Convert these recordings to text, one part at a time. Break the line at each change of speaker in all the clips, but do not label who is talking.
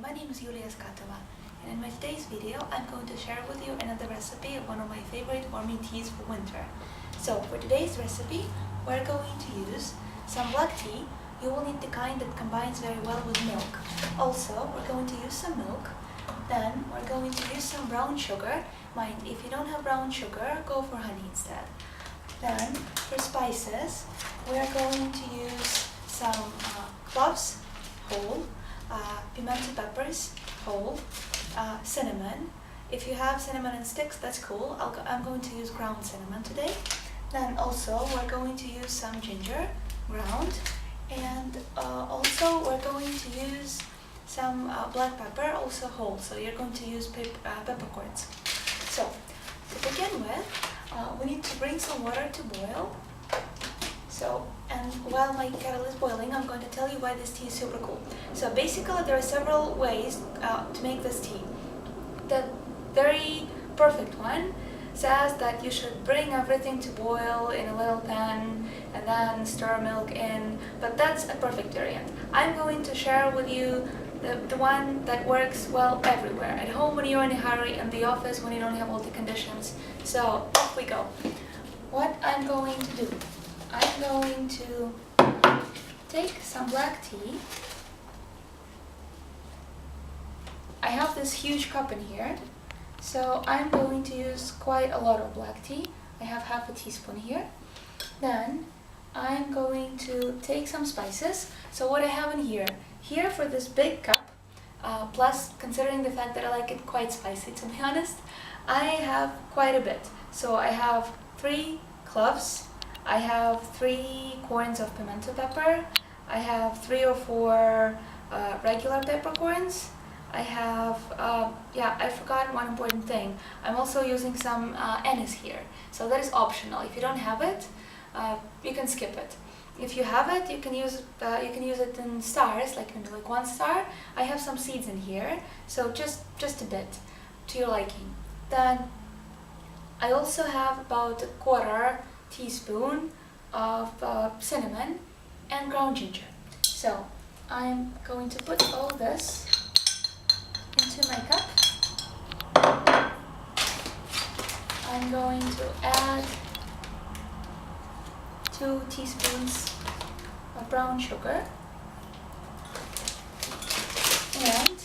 my name is Yulia Skatova, and in my today's video I'm going to share with you another recipe of one of my favorite warming teas for winter. So for today's recipe we're going to use some black tea. You will need the kind that combines very well with milk. Also we're going to use some milk. Then we're going to use some brown sugar. Mind, if you don't have brown sugar, go for honey instead. Then for spices we're going to use some cloves whole, pimento peppers whole, cinnamon. If you have cinnamon and sticks, that's cool. I'm going to use ground cinnamon today. Then also we're going to use some ginger ground, and also we're going to use some black pepper, also whole. So you're going to use peppercorns. So to begin with, we need to bring some water to boil. And while my kettle is boiling, I'm going to tell you why this tea is super cool. So basically there are several ways to make this tea. The very perfect one says that you should bring everything to boil in a little pan and then stir milk in, but that's a perfect variant. I'm going to share with you the one that works well everywhere. At home when you're in a hurry, in the office when you don't have all the conditions. So off we go. What I'm going to do, I'm going to take some black tea. I have this huge cup in here, so I'm going to use quite a lot of black tea. I have half a teaspoon here. Then I'm going to take some spices. So what I have in here for this big cup, plus considering the fact that I like it quite spicy, to be honest, I have quite a bit. So I have 3 cloves, I have 3 corns of pimento pepper, I have 3 or 4 regular peppercorns, I have, I forgot one important thing. I'm also using some anise here, so that is optional. If you don't have it, you can skip it. If you have it, you can use it in stars, like maybe like 1 star. I have some seeds in here, so just a bit to your liking. Then I also have about a 1/4 teaspoon of cinnamon and ground ginger. So I'm going to put all this into my cup. I'm going to add 2 teaspoons of brown sugar, and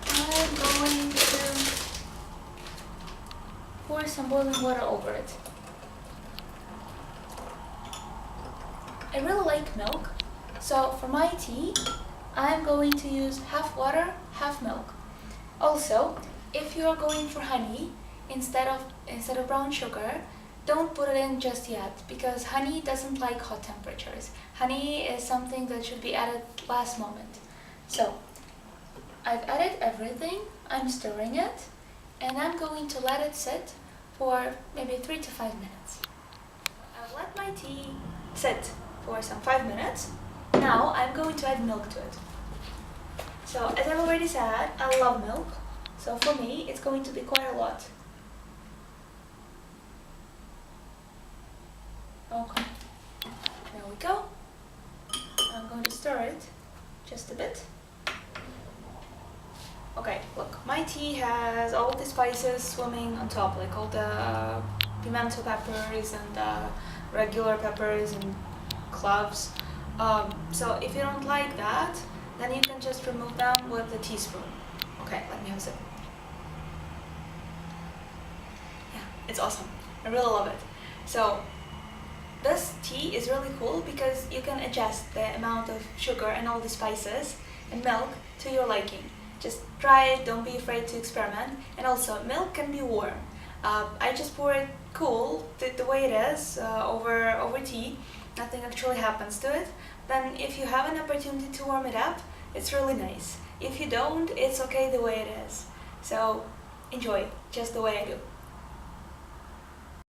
I'm going to pour some boiling water over it. I really like milk, so for my tea I'm going to use half water, half milk. Also, if you are going for honey instead of brown sugar, don't put it in just yet, because honey doesn't like hot temperatures. Honey is something that should be added last moment. So I've added everything, I'm stirring it, and I'm going to let it sit for maybe 3 to 5 minutes. I've let my tea sit for some 5 minutes. Now I'm going to add milk to it. So as I've already said, I love milk, so for me it's going to be quite a lot. Okay, there we go. I'm going to stir it just a bit. Okay, look, my tea has all the spices swimming on top, like all the pimento peppers and regular peppers and cloves. So if you don't like that, then you can just remove them with a teaspoon. Okay, let me have a sip. Yeah, it's awesome. I really love it. So this tea is really cool because you can adjust the amount of sugar and all the spices and milk to your liking. Just try it, don't be afraid to experiment. And also, milk can be warm. I just pour it cool, the way it is, over tea. Nothing actually happens to it. Then if you have an opportunity to warm it up, it's really nice. If you don't, it's okay the way it is. So enjoy, just the way I do.